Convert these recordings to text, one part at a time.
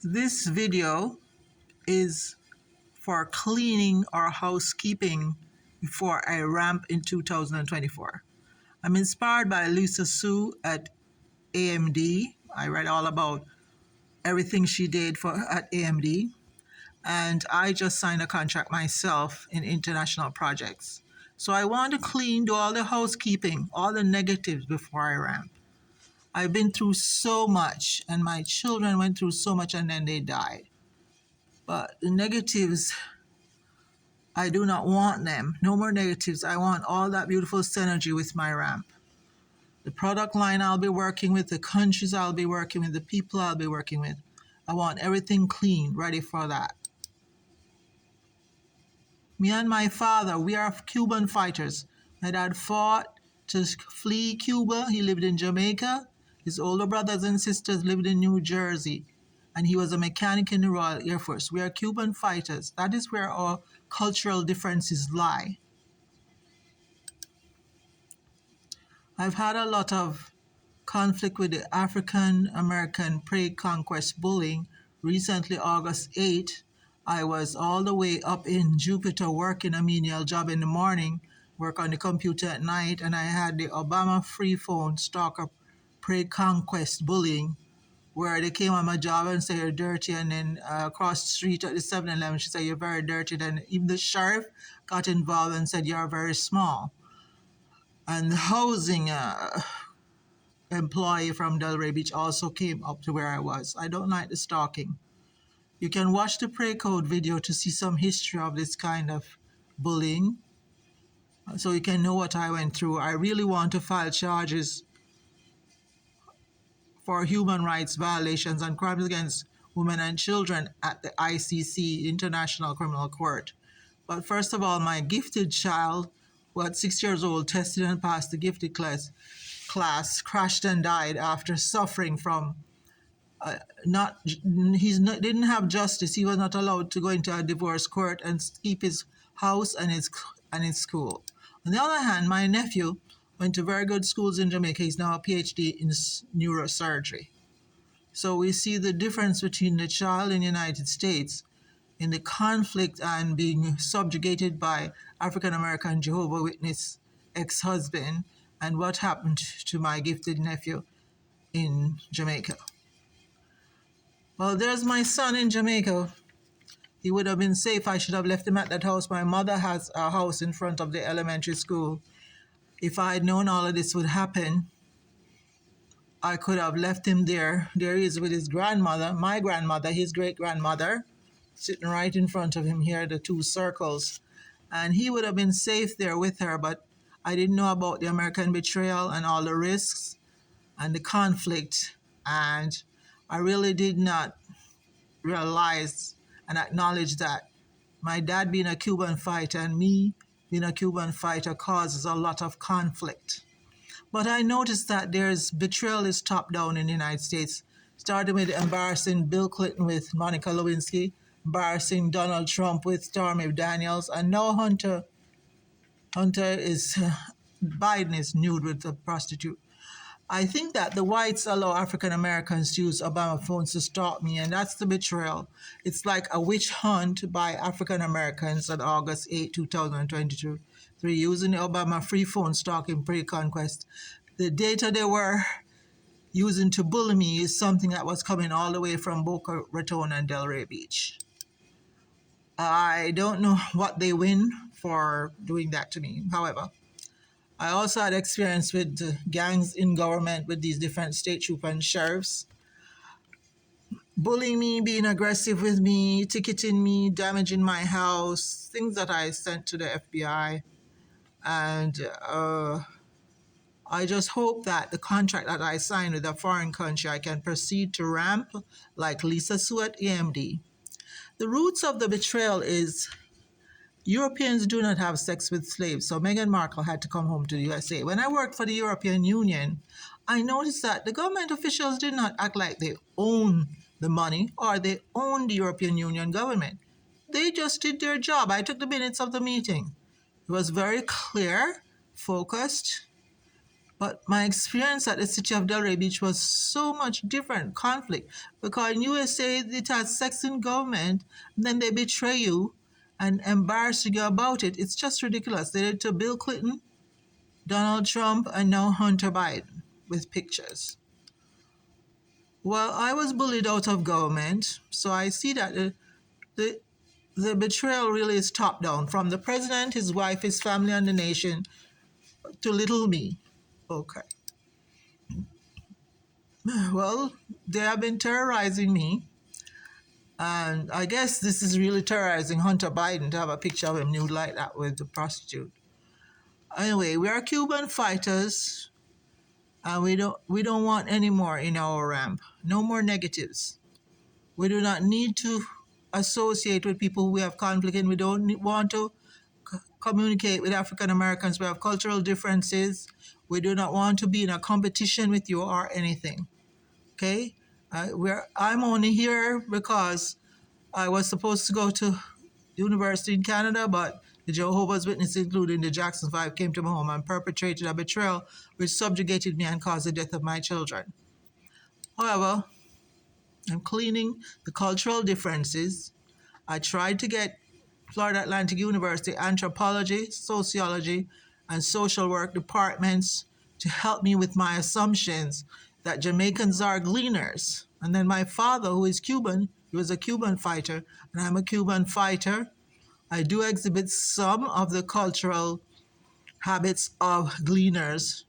This video is for cleaning or housekeeping before I ramp in 2024. I'm inspired by Lisa Su at AMD. I read all about everything she did at AMD, and I just signed a contract myself in international projects. So I want to do all the housekeeping, all the negatives before I ramp. I've been through so much, and my children went through so much, and then they died. But the negatives, I do not want them. No more negatives. I want all that beautiful synergy with my ramp. The product line I'll be working with, the countries I'll be working with, the people I'll be working with. I want everything clean, ready for that. Me and my father, we are Cuban fighters. My dad fought to flee Cuba. He lived in Jamaica. His older brothers and sisters lived in New Jersey. And he was a mechanic in the Royal Air Force. We are Cuban fighters. That is where our cultural differences lie. I've had a lot of conflict with the African American pre-conquest bullying. Recently, August 8, I was all the way up in Jupiter working a menial job in the morning, work on the computer at night, and I had the Obama free phone stalker pre-conquest bullying, where they came on my job and said you're dirty, and then across the street at the 7-Eleven, she said you're very dirty. Then even the sheriff got involved and said you're very small. And the housing employee from Delray Beach also came up to where I was. I don't like the stalking. You can watch the pre-code video to see some history of this kind of bullying, so you can know what I went through. I really want to file charges for human rights violations and crimes against women and children at the ICC, International Criminal Court. But first of all, my gifted child, who at 6 years old, tested and passed the gifted class, crashed and died after suffering from didn't have justice. He was not allowed to go into a divorce court and keep his house and his school. On the other hand, my nephew went to very good schools in Jamaica. He's now a PhD in neurosurgery. So we see the difference between the child in the United States in the conflict and being subjugated by African American Jehovah's Witness ex-husband, and what happened to my gifted nephew in Jamaica. Well, there's my son in Jamaica. He would have been safe. I should have left him at that house. My mother has a house in front of the elementary school. If I had known all of this would happen, I could have left him there. There he is with his grandmother, my grandmother, his great-grandmother, sitting right in front of him here, the two circles. And he would have been safe there with her, but I didn't know about the American betrayal and all the risks and the conflict. And I really did not realize and acknowledge that my dad being a Cuban fighter and me being a Cuban fighter causes a lot of conflict. But I noticed that there's betrayal is top down in the United States, starting with embarrassing Bill Clinton with Monica Lewinsky, embarrassing Donald Trump with Stormy Daniels, and now Biden is nude with a prostitute. I think that the whites allow African Americans to use Obama phones to stalk me, and that's the betrayal. It's like a witch hunt by African Americans on August 8, 2022, using the Obama free phone stalking pre-conquest. The data they were using to bully me is something that was coming all the way from Boca Raton and Delray Beach. I don't know what they win for doing that to me. However, I also had experience with gangs in government with these different state troop and sheriffs bullying me, being aggressive with me, ticketing me, damaging my house, things that I sent to the FBI. And I just hope that the contract that I signed with a foreign country, I can proceed to ramp like Lisa Su at AMD. The roots of the betrayal is Europeans do not have sex with slaves, so Meghan Markle had to come home to the USA. When I worked for the European Union, I noticed that the government officials did not act like they own the money or they own the European Union government. They just did their job. I took the minutes of the meeting. It was very clear, focused, But my experience at the city of Delray Beach was so much different, conflict. Because in USA, it has sex in government, and then they betray you and embarrass you about it. It's just ridiculous. They did it to Bill Clinton, Donald Trump, and now Hunter Biden with pictures. Well, I was bullied out of government, so I see that the, the betrayal really is top down from the president, his wife, his family, and the nation to little me. Okay. Well, they have been terrorizing me, and I guess this is really terrorizing Hunter Biden to have a picture of him nude like that with the prostitute. Anyway, we are Cuban fighters, and we don't want any more in our ramp. No more negatives. We do not need to associate with people who we have conflict in. We don't want to communicate with African Americans. We have cultural differences. We do not want to be in a competition with you or anything. Okay? I'm only here because I was supposed to go to university in Canada, but the Jehovah's Witnesses, including the Jackson Five, came to my home and perpetrated a betrayal which subjugated me and caused the death of my children. However, I'm cleaning the cultural differences. I tried to get Florida Atlantic University anthropology, sociology, and social work departments to help me with my assumptions that Jamaicans are gleaners. And then my father, who is Cuban, he was a Cuban fighter, and I'm a Cuban fighter. I do exhibit some of the cultural habits of gleaners,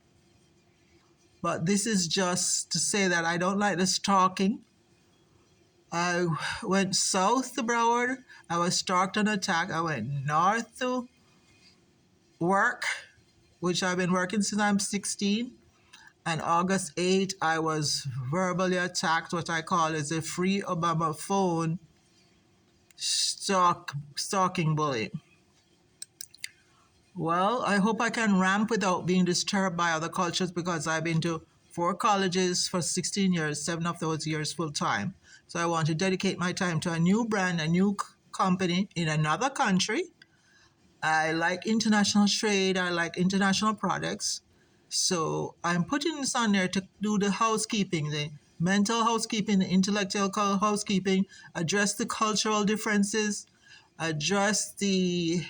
but this is just to say that I don't like the stalking. I went south to Broward. I was stalked and attacked. I went north to work, which I've been working since I'm 16. And August 8th, I was verbally attacked, what I call is a free Obama phone stalking bully. Well, I hope I can ramp without being disturbed by other cultures because I've been to 4 colleges for 16 years, 7 of those years full time. So I want to dedicate my time to a new brand, a new company in another country. I like international trade. I like international products. So I'm putting this on there to do the housekeeping, the mental housekeeping, the intellectual housekeeping, address the cultural differences, address the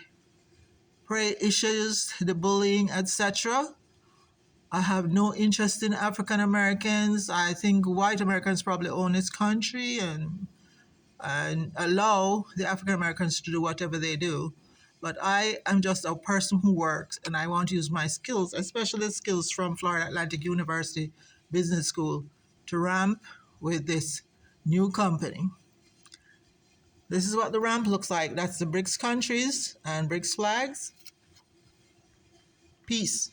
issues, the bullying, etc. I have no interest in African Americans. I think white Americans probably own this country and allow the African Americans to do whatever they do. But I am just a person who works and I want to use my skills, especially the skills from Florida Atlantic University Business School, to ramp with this new company. This is what the ramp looks like. That's the BRICS countries and BRICS flags. Peace.